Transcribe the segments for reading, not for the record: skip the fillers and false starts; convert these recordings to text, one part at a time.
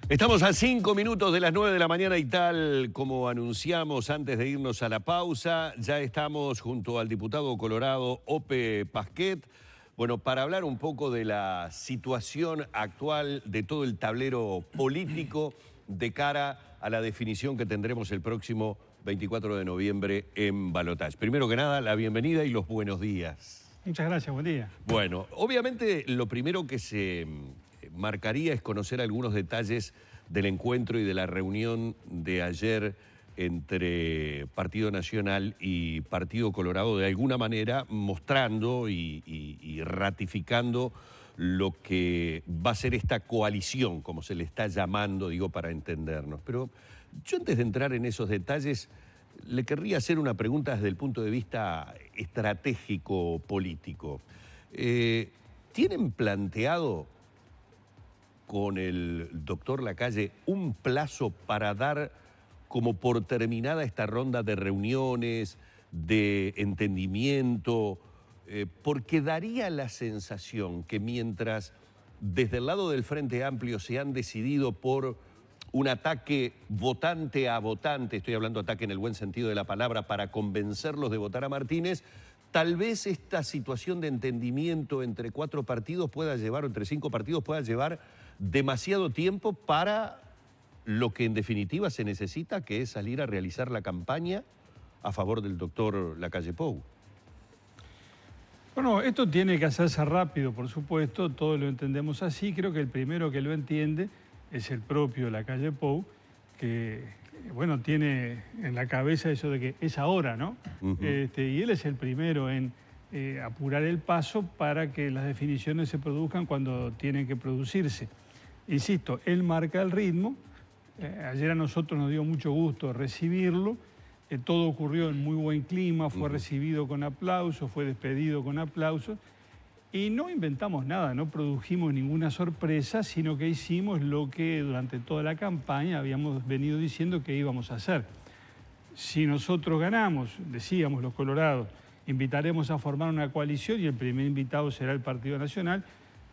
Estamos a 5 minutos de las 9 de la mañana y tal como anunciamos antes de irnos a la pausa, ya estamos junto al diputado colorado Ope Pasquet, bueno, para hablar un poco de la situación actual de todo el tablero político de cara a la definición que tendremos el próximo 24 de noviembre en balotaje. Primero que nada, la bienvenida y los buenos días. Muchas gracias, buen día. Bueno, obviamente lo primero que se marcaría es conocer algunos detalles del encuentro y de la reunión de ayer entre Partido Nacional y Partido Colorado, de alguna manera mostrando y ratificando lo que va a ser esta coalición, como se le está llamando, digo, para entendernos. Pero yo antes de entrar en esos detalles, le querría hacer una pregunta desde el punto de vista estratégico-político. ¿Tienen planteado con el doctor Lacalle un plazo para dar como por terminada esta ronda de reuniones, de entendimiento? Porque daría la sensación que mientras desde el lado del Frente Amplio se han decidido por un ataque votante a votante, estoy hablando ataque en el buen sentido de la palabra, para convencerlos de votar a Martínez, tal vez esta situación de entendimiento entre 4 partidos pueda llevar, o entre 5 partidos pueda llevar demasiado tiempo para lo que en definitiva se necesita, que es salir a realizar la campaña a favor del doctor Lacalle Pou. Bueno, esto tiene que hacerse rápido, por supuesto, todos lo entendemos así. Creo que el primero que lo entiende es el propio Lacalle Pou, que, bueno, tiene en la cabeza eso de que es ahora, ¿no? Y él es el primero en apurar el paso para que las definiciones se produzcan cuando tienen que producirse. Insisto, él marca el ritmo. Ayer a nosotros nos dio mucho gusto recibirlo. Todo ocurrió en muy buen clima, fue recibido con aplausos, fue despedido con aplausos. Y no inventamos nada, no produjimos ninguna sorpresa, sino que hicimos lo que durante toda la campaña habíamos venido diciendo que íbamos a hacer. Si nosotros ganamos, decíamos los colorados, invitaremos a formar una coalición y el primer invitado será el Partido Nacional.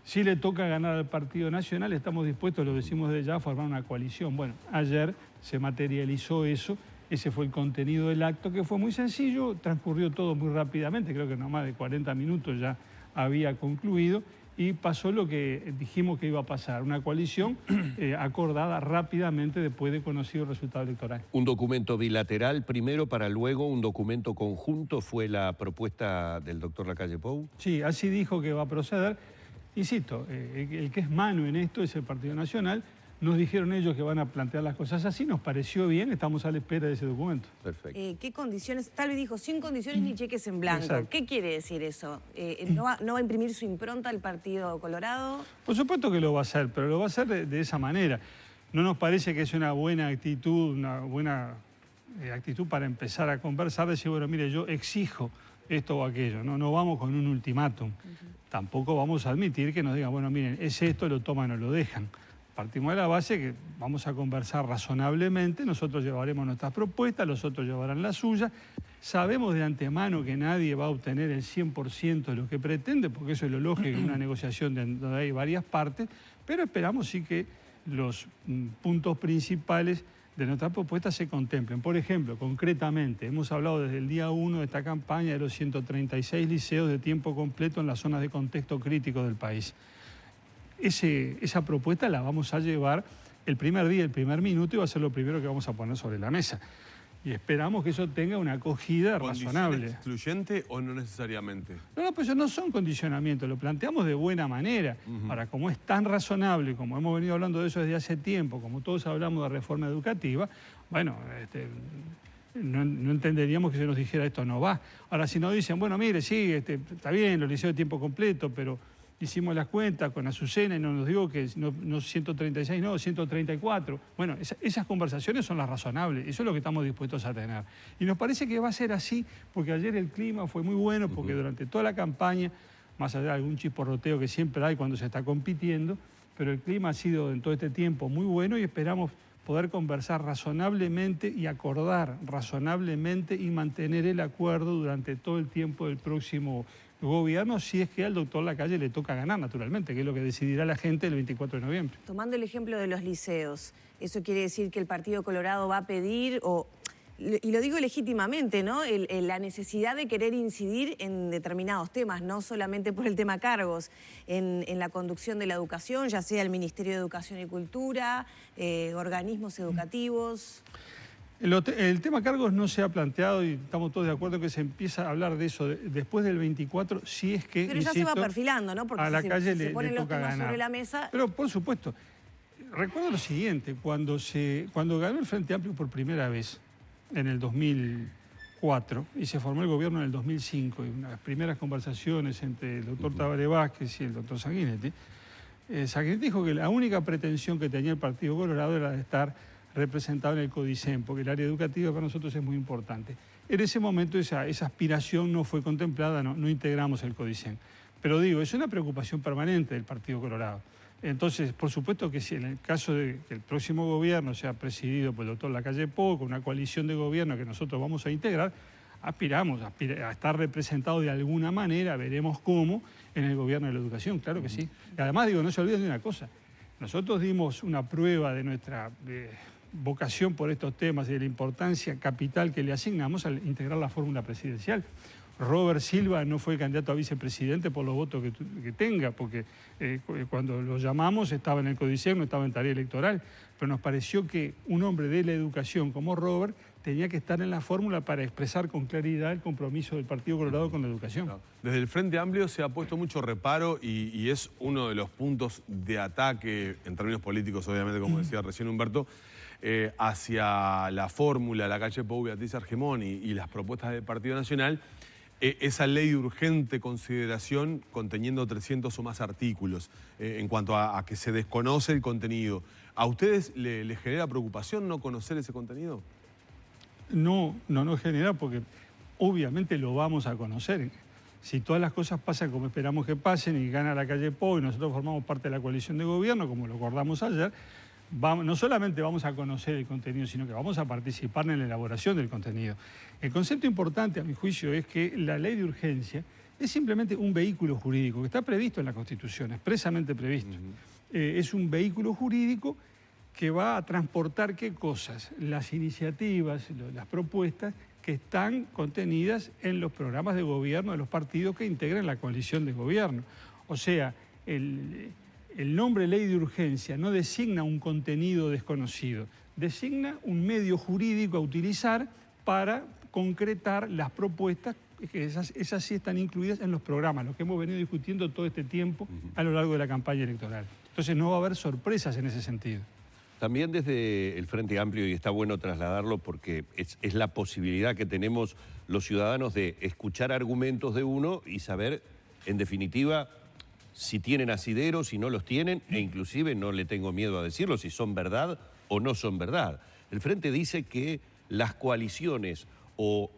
Si le toca ganar al Partido Nacional, estamos dispuestos, lo decimos de ya, a formar una coalición. Bueno, ayer se materializó eso, ese fue el contenido del acto, que fue muy sencillo, transcurrió todo muy rápidamente, creo que no más de 40 minutos ya había concluido, y pasó lo que dijimos que iba a pasar, una coalición acordada rápidamente después de conocido el resultado electoral. Un documento bilateral primero para luego un documento conjunto fue la propuesta del doctor Lacalle Pou. Sí, así dijo que va a proceder. Insisto, el que es mano en esto es el Partido Nacional. Nos dijeron ellos que van a plantear las cosas así, nos pareció bien, estamos a la espera de ese documento. Perfecto. ¿Qué condiciones? Tal vez dijo, sin condiciones ni cheques en blanco. Exacto. ¿Qué quiere decir eso? ¿No va a imprimir su impronta el Partido Colorado? Por supuesto que lo va a hacer, pero lo va a hacer de esa manera. No nos parece que es una buena actitud, actitud para empezar a conversar, decir, bueno, mire, yo exijo esto o aquello, no vamos con un ultimátum. Tampoco vamos a admitir que nos digan, bueno, miren, es esto, lo toman o lo dejan. Partimos de la base que vamos a conversar razonablemente, nosotros llevaremos nuestras propuestas, los otros llevarán las suyas. Sabemos de antemano que nadie va a obtener el 100% de lo que pretende, porque eso es lo lógico en una negociación donde hay varias partes, pero esperamos sí que los puntos principales de nuestra propuesta se contemplen. Por ejemplo, concretamente, hemos hablado desde el día 1 de esta campaña de los 136 liceos de tiempo completo en las zonas de contexto crítico del país. Esa propuesta la vamos a llevar el primer día, el primer minuto, y va a ser lo primero que vamos a poner sobre la mesa. Y esperamos que eso tenga una acogida razonable. ¿Excluyente o no necesariamente? No, pues eso no son condicionamientos, lo planteamos de buena manera. Ahora, como es tan razonable, como hemos venido hablando de eso desde hace tiempo, como todos hablamos de reforma educativa, bueno, no entenderíamos que se nos dijera esto no va. Ahora, si nos dicen, bueno, mire, sí, está bien, los liceos de tiempo completo, pero hicimos las cuentas con Azucena y nos dijo que no 136, no, 134. Bueno, esas conversaciones son las razonables, eso es lo que estamos dispuestos a tener. Y nos parece que va a ser así, porque ayer el clima fue muy bueno, porque durante toda la campaña, más allá de algún chisporroteo que siempre hay cuando se está compitiendo, pero el clima ha sido en todo este tiempo muy bueno y esperamos poder conversar razonablemente y acordar razonablemente y mantener el acuerdo durante todo el tiempo del próximo gobierno si es que al doctor Lacalle le toca ganar, naturalmente, que es lo que decidirá la gente el 24 de noviembre. Tomando el ejemplo de los liceos, ¿eso quiere decir que el Partido Colorado va a pedir, y lo digo legítimamente, ¿no?, la necesidad de querer incidir en determinados temas, no solamente por el tema cargos, en la conducción de la educación, ya sea el Ministerio de Educación y Cultura, organismos educativos? El tema cargos no se ha planteado y estamos todos de acuerdo que se empieza a hablar de eso después del 24, si es que, pero ya se va perfilando, ¿no? Porque a Lacalle se ponen los toca temas ganar sobre la mesa. Pero por supuesto, recuerdo lo siguiente, cuando ganó el Frente Amplio por primera vez, en el 2004, y se formó el gobierno en el 2005, y unas primeras conversaciones entre el doctor Tabaré Vázquez y el doctor Sanguinetti, Sanguinetti dijo que la única pretensión que tenía el Partido Colorado era de estar representado en el CODICEN, porque el área educativa para nosotros es muy importante. En ese momento esa aspiración no fue contemplada, no integramos el CODICEN. Pero digo, es una preocupación permanente del Partido Colorado. Entonces, por supuesto que si en el caso de que el próximo gobierno sea presidido por el doctor Lacalle Pou, con una coalición de gobierno que nosotros vamos a integrar, aspiramos a estar representados de alguna manera, veremos cómo, en el gobierno de la educación, claro que sí. Y además, digo, no se olviden de una cosa, nosotros dimos una prueba de nuestra vocación por estos temas y de la importancia capital que le asignamos al integrar la fórmula presidencial. Robert Silva no fue candidato a vicepresidente por los votos que tenga, porque cuando lo llamamos estaba en el CODICEN, no estaba en tarea electoral, pero nos pareció que un hombre de la educación como Robert tenía que estar en la fórmula para expresar con claridad el compromiso del Partido Colorado con la educación. Claro. Desde el Frente Amplio se ha puesto mucho reparo y es uno de los puntos de ataque, en términos políticos obviamente, como decía recién Humberto, hacia la fórmula Lacalle Pou, Beatriz Argemón y las propuestas del Partido Nacional, esa ley de urgente consideración conteniendo 300 o más artículos en cuanto a que se desconoce el contenido. ¿A ustedes les genera preocupación no conocer ese contenido? No nos genera porque obviamente lo vamos a conocer. Si todas las cosas pasan como esperamos que pasen y gana Lacalle Pou y nosotros formamos parte de la coalición de gobierno, como lo acordamos ayer, no solamente vamos a conocer el contenido, sino que vamos a participar en la elaboración del contenido. El concepto importante, a mi juicio, es que la ley de urgencia es simplemente un vehículo jurídico que está previsto en la Constitución, expresamente previsto. Es un vehículo jurídico que va a transportar ¿qué cosas? Las iniciativas, las propuestas que están contenidas en los programas de gobierno de los partidos que integran la coalición de gobierno. O sea, el nombre ley de urgencia no designa un contenido desconocido, designa un medio jurídico a utilizar para concretar las propuestas, que esas sí están incluidas en los programas, lo que hemos venido discutiendo todo este tiempo a lo largo de la campaña electoral. Entonces no va a haber sorpresas en ese sentido. También desde el Frente Amplio, y está bueno trasladarlo porque es la posibilidad que tenemos los ciudadanos de escuchar argumentos de uno y saber, en definitiva, si tienen asideros, si no los tienen, e inclusive, no le tengo miedo a decirlo, si son verdad o no son verdad. El Frente dice que las coaliciones o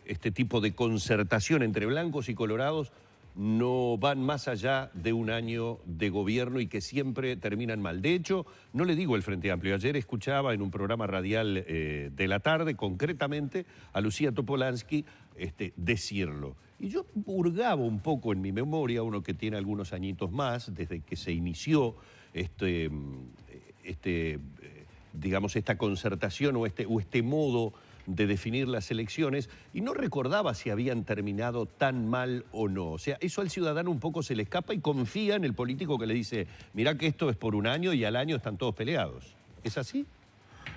este tipo de concertación entre blancos y colorados no van más allá de un año de gobierno y que siempre terminan mal. De hecho, no le digo el Frente Amplio. Ayer escuchaba en un programa radial de la tarde, concretamente, a Lucía Topolansky decirlo. Y yo hurgaba un poco en mi memoria, uno que tiene algunos añitos más, desde que se inició digamos, esta concertación o este modo de definir las elecciones, y no recordaba si habían terminado tan mal o no. O sea, eso al ciudadano un poco se le escapa y confía en el político que le dice, mirá que esto es por un año y al año están todos peleados. ¿Es así?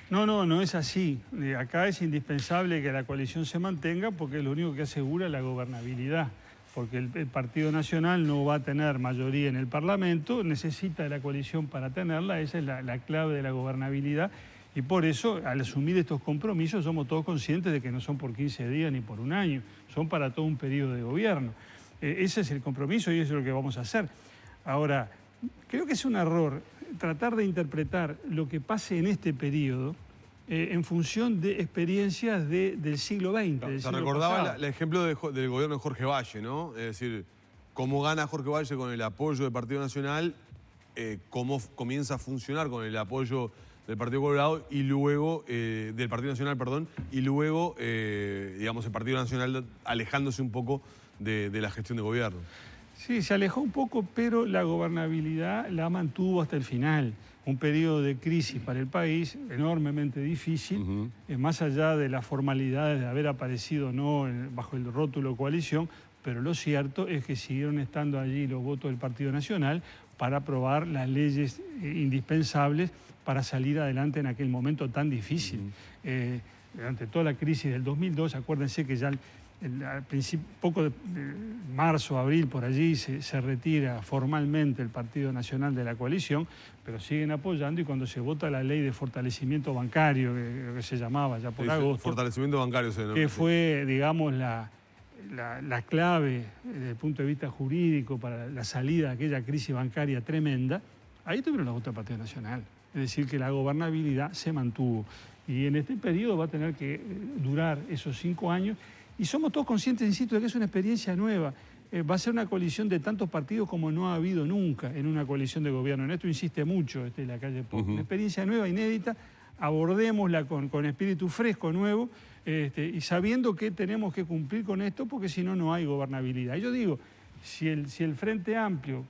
No es así. Acá es indispensable que la coalición se mantenga porque es lo único que asegura la gobernabilidad. Porque el Partido Nacional no va a tener mayoría en el Parlamento, necesita de la coalición para tenerla, esa es la clave de la gobernabilidad. Y por eso, al asumir estos compromisos, somos todos conscientes de que no son por 15 días ni por un año, son para todo un periodo de gobierno. Ese es el compromiso y eso es lo que vamos a hacer. Ahora, creo que es un error tratar de interpretar lo que pase en este periodo en función de experiencias del siglo XX. Se recordaba el ejemplo del gobierno de Jorge Valle, ¿no? Es decir, cómo gana Jorge Valle con el apoyo del Partido Nacional, cómo comienza a funcionar con el apoyo del Partido Colorado y luego, del Partido Nacional, perdón, y luego, digamos, el Partido Nacional alejándose un poco de la gestión de gobierno. Sí, se alejó un poco, pero la gobernabilidad la mantuvo hasta el final. Un periodo de crisis para el país enormemente difícil, más allá de las formalidades de haber aparecido o no bajo el rótulo coalición, pero lo cierto es que siguieron estando allí los votos del Partido Nacional para aprobar las leyes indispensables para salir adelante en aquel momento tan difícil. Durante toda la crisis del 2002, acuérdense que ya al principio, poco de marzo, abril, por allí se retira formalmente el Partido Nacional de la coalición, pero siguen apoyando, y cuando se vota la ley de fortalecimiento bancario, que se llamaba ya por agosto, fortalecimiento bancario que fue, digamos, la clave desde el punto de vista jurídico para la salida de aquella crisis bancaria tremenda, ahí tuvieron los votos del Partido Nacional. Es decir, que la gobernabilidad se mantuvo. Y en este periodo va a tener que durar esos 5 años. Y somos todos conscientes, insisto, de que es una experiencia nueva. Va a ser una coalición de tantos partidos como no ha habido nunca en una coalición de gobierno. En esto insiste mucho Lacalle Pou. Una experiencia nueva, inédita. Abordémosla con espíritu fresco, nuevo, y sabiendo que tenemos que cumplir con esto, porque si no, no hay gobernabilidad. Y yo digo, si el Frente Amplio,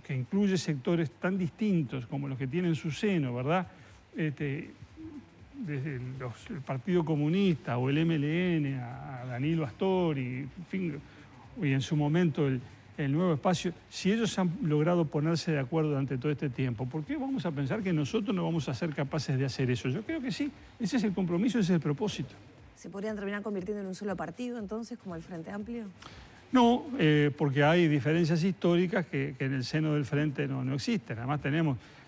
que incluye sectores tan distintos como los que tienen su seno, ¿verdad?, desde el Partido Comunista o el MLN a Danilo Astori, y en su momento el Nuevo Espacio, si ellos han logrado ponerse de acuerdo durante todo este tiempo, ¿por qué vamos a pensar que nosotros no vamos a ser capaces de hacer eso? Yo creo que sí, ese es el compromiso, ese es el propósito. ¿Se podrían terminar convirtiendo en un solo partido entonces, como el Frente Amplio? No, porque hay diferencias históricas que en el seno del Frente no existen. Además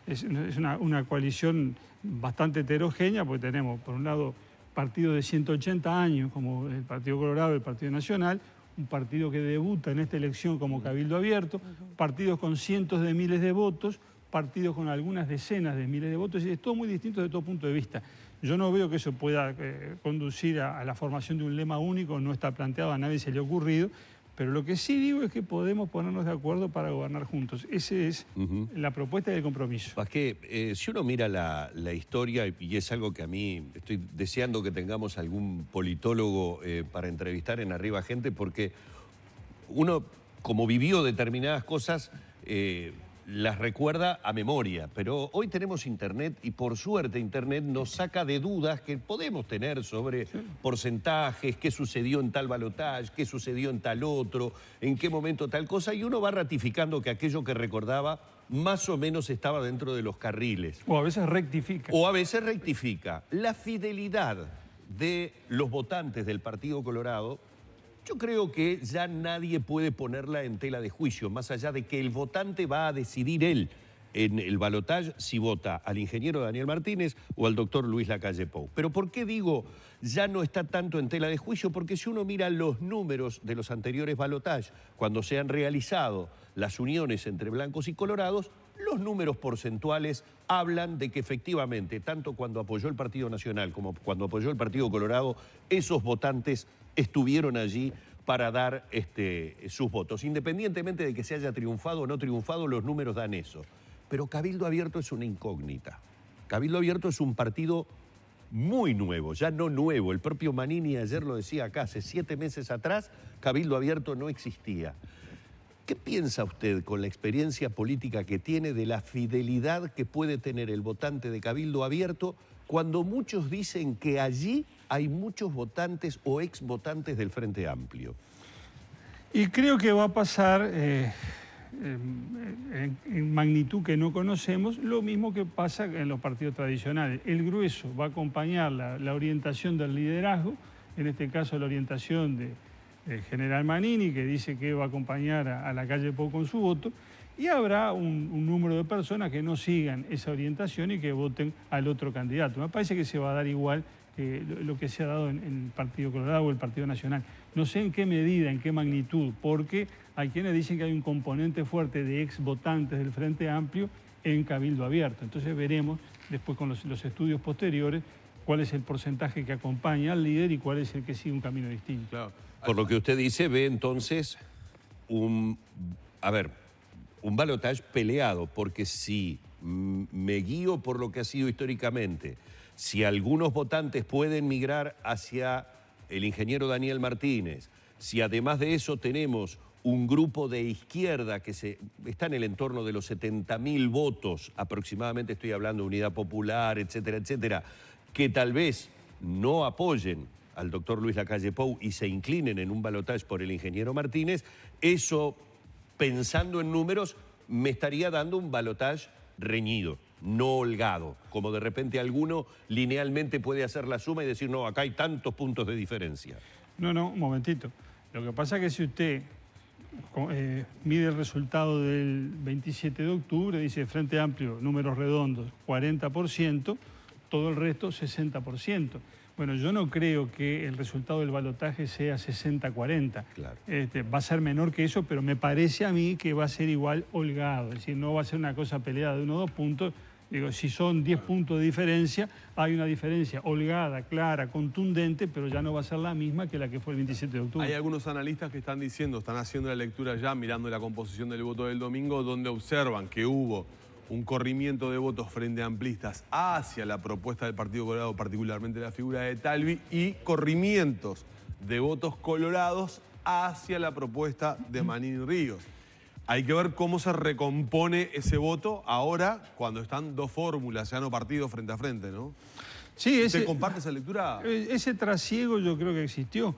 es una coalición bastante heterogénea, porque tenemos, por un lado, partidos de 180 años, como el Partido Colorado y el Partido Nacional, un partido que debuta en esta elección como Cabildo Abierto, partidos con cientos de miles de votos, partidos con algunas decenas de miles de votos, y es todo muy distinto desde todo punto de vista. Yo no veo que eso pueda conducir a la formación de un lema único, no está planteado, a nadie se le ha ocurrido, pero lo que sí digo es que podemos ponernos de acuerdo para gobernar juntos. Esa es la propuesta del compromiso. Es que si uno mira la historia, y es algo que a mí estoy deseando que tengamos algún politólogo para entrevistar en Arriba Gente, porque uno, como vivió determinadas cosas, las recuerda a memoria, pero hoy tenemos Internet y por suerte Internet nos saca de dudas que podemos tener sobre porcentajes, qué sucedió en tal balotaje, qué sucedió en tal otro, en qué momento tal cosa, y uno va ratificando que aquello que recordaba más o menos estaba dentro de los carriles. O a veces rectifica. O a veces rectifica. La fidelidad de los votantes del Partido Colorado, yo creo que ya nadie puede ponerla en tela de juicio, más allá de que el votante va a decidir él en el balotaje si vota al ingeniero Daniel Martínez o al doctor Luis Lacalle Pou. Pero ¿por qué digo ya no está tanto en tela de juicio? Porque si uno mira los números de los anteriores balotajes, cuando se han realizado las uniones entre blancos y colorados, los números porcentuales hablan de que efectivamente, tanto cuando apoyó el Partido Nacional como cuando apoyó el Partido Colorado, esos votantes estuvieron allí para dar sus votos. Independientemente de que se haya triunfado o no triunfado, los números dan eso. Pero Cabildo Abierto es una incógnita. Cabildo Abierto es un partido muy nuevo, ya no nuevo. El propio Manini ayer lo decía acá, hace 7 meses atrás, Cabildo Abierto no existía. ¿Qué piensa usted, con la experiencia política que tiene, de la fidelidad que puede tener el votante de Cabildo Abierto cuando muchos dicen que allí hay muchos votantes o exvotantes del Frente Amplio? Y creo que va a pasar en magnitud que no conocemos, lo mismo que pasa en los partidos tradicionales. El grueso va a acompañar la orientación del liderazgo, en este caso la orientación del general Manini, que dice que va a acompañar a Lacalle Pou con su voto, y habrá un número de personas que no sigan esa orientación y que voten al otro candidato. Me parece que se va a dar igual que lo que se ha dado en el Partido Colorado o el Partido Nacional. No sé en qué medida, en qué magnitud, porque hay quienes dicen que hay un componente fuerte de ex votantes del Frente Amplio en Cabildo Abierto. Entonces veremos después con los estudios posteriores cuál es el porcentaje que acompaña al líder y cuál es el que sigue un camino distinto. Claro. Por lo que usted dice, ve entonces un balotaje peleado, porque si me guío por lo que ha sido históricamente, si algunos votantes pueden migrar hacia el ingeniero Daniel Martínez, si además de eso tenemos un grupo de izquierda que está en el entorno de los 70.000 votos, aproximadamente estoy hablando de Unidad Popular, etcétera, etcétera, que tal vez no apoyen al doctor Luis Lacalle Pou y se inclinen en un balotaje por el ingeniero Martínez, eso, pensando en números, me estaría dando un balotaje reñido, no holgado, como de repente alguno linealmente puede hacer la suma y decir, no, acá hay tantos puntos de diferencia. No, un momentito. Lo que pasa es que si usted mide el resultado del 27 de octubre, dice Frente Amplio, números redondos, 40%, todo el resto 60%. Bueno, yo no creo que el resultado del balotaje sea 60-40. Claro. Va a ser menor que eso, pero me parece a mí que va a ser igual holgado. Es decir, no va a ser una cosa peleada de 1 o 2 puntos. Digo, si son 10 puntos de diferencia, hay una diferencia holgada, clara, contundente, pero ya no va a ser la misma que la que fue el 27 de octubre. Hay algunos analistas que están diciendo, están haciendo la lectura ya, mirando la composición del voto del domingo, donde observan que hubo un corrimiento de votos frente a amplistas hacia la propuesta del Partido Colorado, particularmente la figura de Talvi, y corrimientos de votos colorados hacia la propuesta de Manín Ríos. Hay que ver cómo se recompone ese voto ahora, cuando están dos fórmulas, ya no partidos frente a frente, ¿no? Sí, ¿Usted comparte esa lectura? Ese trasiego yo creo que existió.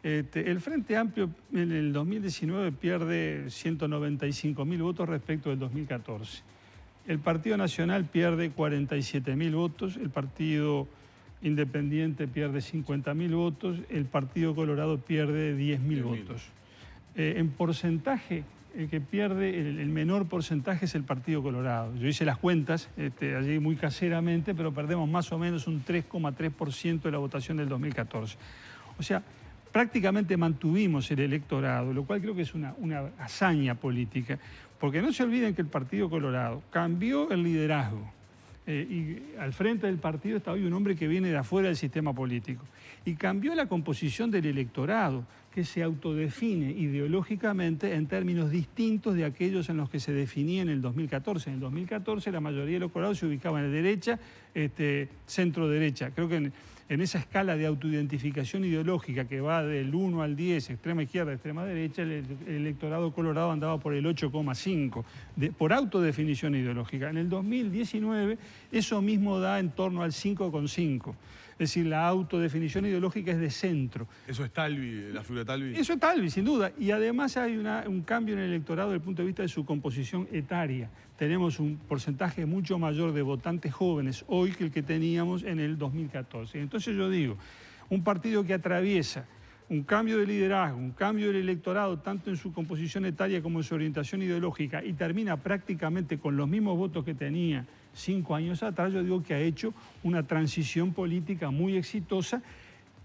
El Frente Amplio en el 2019 pierde 195.000 votos respecto del 2014. El Partido Nacional pierde 47.000 votos, el Partido Independiente pierde 50.000 votos, el Partido Colorado pierde 10.000 votos. En porcentaje, el que pierde el menor porcentaje es el Partido Colorado. Yo hice las cuentas allí muy caseramente, pero perdemos más o menos un 3,3% de la votación del 2014. O sea, prácticamente mantuvimos el electorado, lo cual creo que es una hazaña política. Porque no se olviden que el Partido Colorado cambió el liderazgo y al frente del partido está hoy un hombre que viene de afuera del sistema político y cambió la composición del electorado, que se autodefine ideológicamente en términos distintos de aquellos en los que se definía en el 2014. En el 2014 la mayoría de los colorados se ubicaban en la derecha, centro-derecha. Creo que en esa escala de autoidentificación ideológica que va del 1 al 10, extrema izquierda, extrema derecha, el electorado colorado andaba por el 8,5, por autodefinición ideológica. En el 2019 eso mismo da en torno al 5,5. Es decir, la autodefinición ideológica es de centro. Eso es Talvi, la figura de Talvi. Eso es Talvi, sin duda. Y además hay un cambio en el electorado desde el punto de vista de su composición etaria. Tenemos un porcentaje mucho mayor de votantes jóvenes hoy que el que teníamos en el 2014. Entonces yo digo, un partido que atraviesa un cambio de liderazgo, un cambio del electorado, tanto en su composición etaria como en su orientación ideológica, y termina prácticamente con los mismos votos que tenía 5 años atrás, yo digo que ha hecho una transición política muy exitosa,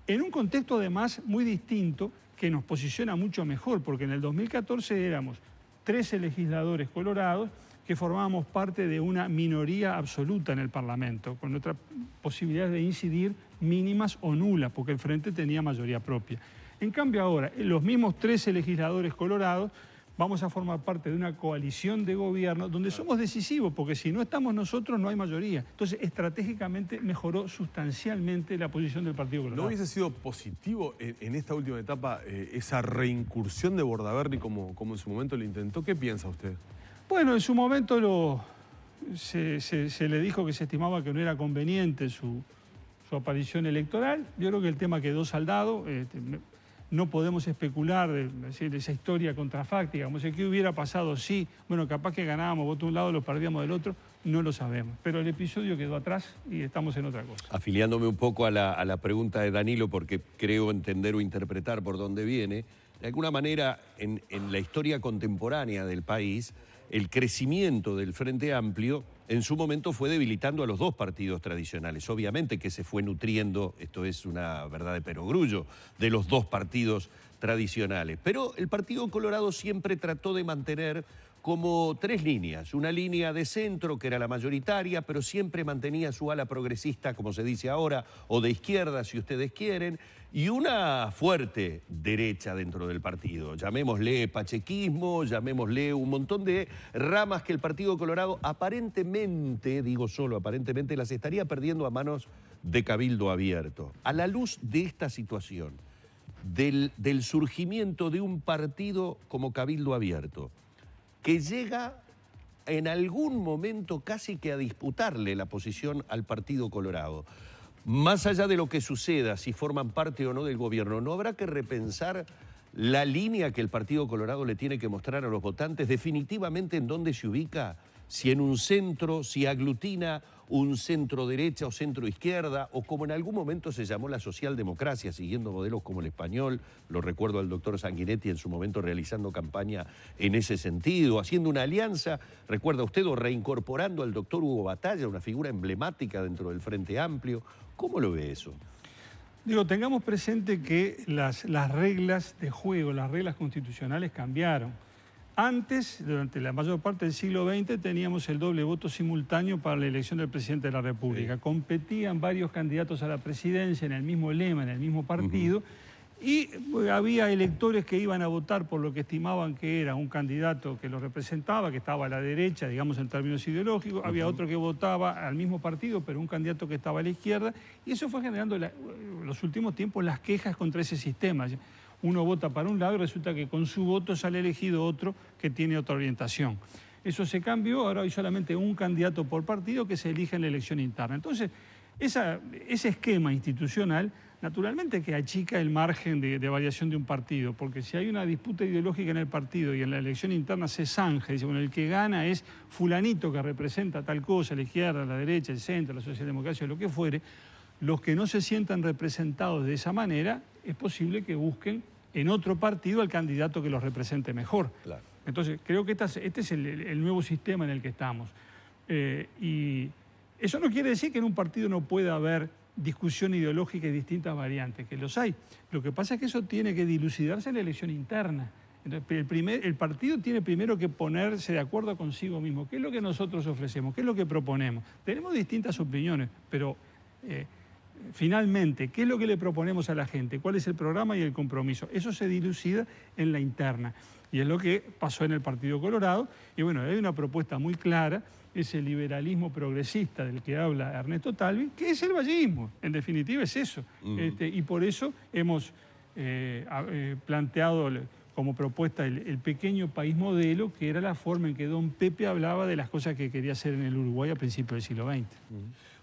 en un contexto además muy distinto que nos posiciona mucho mejor, porque en el 2014 éramos 13 legisladores colorados que formábamos parte de una minoría absoluta en el Parlamento, con nuestras posibilidades de incidir mínimas o nulas, porque el Frente tenía mayoría propia. En cambio ahora, los mismos 13 legisladores colorados vamos a formar parte de una coalición de gobierno donde somos decisivos, porque si no estamos nosotros no hay mayoría. Entonces, estratégicamente mejoró sustancialmente la posición del Partido Colorado. ¿No hubiese sido positivo en esta última etapa esa reincursión de Bordaberry como en su momento lo intentó? ¿Qué piensa usted? Bueno, en su momento se le dijo que se estimaba que no era conveniente su aparición electoral. Yo creo que el tema quedó saldado. No podemos especular de esa historia contrafáctica, como si qué hubiera pasado si, bueno, capaz que ganábamos voto de un lado, lo perdíamos del otro, no lo sabemos. Pero el episodio quedó atrás y estamos en otra cosa. Afiliándome un poco a la pregunta de Danilo, porque creo entender o interpretar por dónde viene, de alguna manera en la historia contemporánea del país, el crecimiento del Frente Amplio en su momento fue debilitando a los dos partidos tradicionales. Obviamente que se fue nutriendo, esto es una verdad de perogrullo, de los dos partidos tradicionales. Pero el Partido Colorado siempre trató de mantener como 3 líneas. Una línea de centro, que era la mayoritaria, pero siempre mantenía su ala progresista, como se dice ahora, o de izquierda, si ustedes quieren, y una fuerte derecha dentro del partido. Llamémosle pachequismo, llamémosle un montón de ramas que el Partido Colorado aparentemente, digo solo aparentemente, las estaría perdiendo a manos de Cabildo Abierto. A la luz de esta situación, del surgimiento de un partido como Cabildo Abierto, que llega en algún momento casi que a disputarle la posición al Partido Colorado. Más allá de lo que suceda, si forman parte o no del gobierno, ¿no habrá que repensar la línea que el Partido Colorado le tiene que mostrar a los votantes definitivamente en dónde se ubica? Si en un centro, si aglutina un centro derecha o centro izquierda, o como en algún momento se llamó la socialdemocracia, siguiendo modelos como el español, lo recuerdo al doctor Sanguinetti en su momento realizando campaña en ese sentido, haciendo una alianza, recuerda usted, o reincorporando al doctor Hugo Batalla, una figura emblemática dentro del Frente Amplio. ¿Cómo lo ve eso? Digo, tengamos presente que las reglas de juego, las reglas constitucionales cambiaron. Antes, durante la mayor parte del siglo XX, teníamos el doble voto simultáneo para la elección del presidente de la República. Sí. Competían varios candidatos a la presidencia en el mismo lema, en el mismo partido, y había electores que iban a votar por lo que estimaban que era un candidato que los representaba, que estaba a la derecha, digamos en términos ideológicos. Había otro que votaba al mismo partido, pero un candidato que estaba a la izquierda. Y eso fue generando en los últimos tiempos las quejas contra ese sistema. Uno vota para un lado y resulta que con su voto sale elegido otro que tiene otra orientación. Eso se cambió, ahora hay solamente un candidato por partido que se elige en la elección interna. Entonces, ese esquema institucional, naturalmente que achica el margen de variación de un partido, porque si hay una disputa ideológica en el partido y en la elección interna se zanja, dice, bueno, el que gana es fulanito que representa tal cosa, la izquierda, la derecha, el centro, la socialdemocracia, lo que fuere, los que no se sientan representados de esa manera, es posible que busquen en otro partido al candidato que los represente mejor. Claro. Entonces, creo que este es el nuevo sistema en el que estamos. Y eso no quiere decir que en un partido no pueda haber discusión ideológica y distintas variantes, que los hay. Lo que pasa es que eso tiene que dilucidarse en la elección interna. Entonces, el partido tiene primero que ponerse de acuerdo consigo mismo. ¿Qué es lo que nosotros ofrecemos? ¿Qué es lo que proponemos? Tenemos distintas opiniones, pero finalmente, ¿qué es lo que le proponemos a la gente? ¿Cuál es el programa y el compromiso? Eso se dilucida en la interna. Y es lo que pasó en el Partido Colorado. Y bueno, hay una propuesta muy clara, ese liberalismo progresista del que habla Ernesto Talvi, que es el valleísmo. En definitiva es eso. Y por eso hemos planteado como propuesta el pequeño país modelo, que era la forma en que don Pepe hablaba de las cosas que quería hacer en el Uruguay a principios del siglo XX.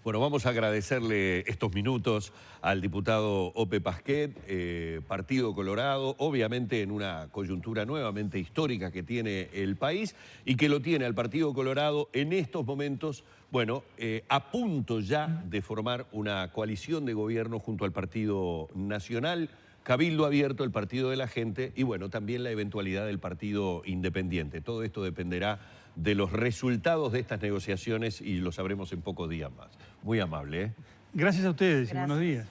Bueno, vamos a agradecerle estos minutos al diputado Ope Pasquet, Partido Colorado, obviamente en una coyuntura nuevamente histórica que tiene el país y que lo tiene al Partido Colorado en estos momentos, bueno, a punto ya de formar una coalición de gobierno junto al Partido Nacional, Cabildo Abierto, el Partido de la Gente y, bueno, también la eventualidad del Partido Independiente. Todo esto dependerá de los resultados de estas negociaciones y lo sabremos en pocos días más. Muy amable, ¿eh? Gracias a ustedes y buenos días.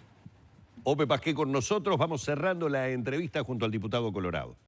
Ope Pasquet con nosotros. Vamos cerrando la entrevista junto al diputado Colorado.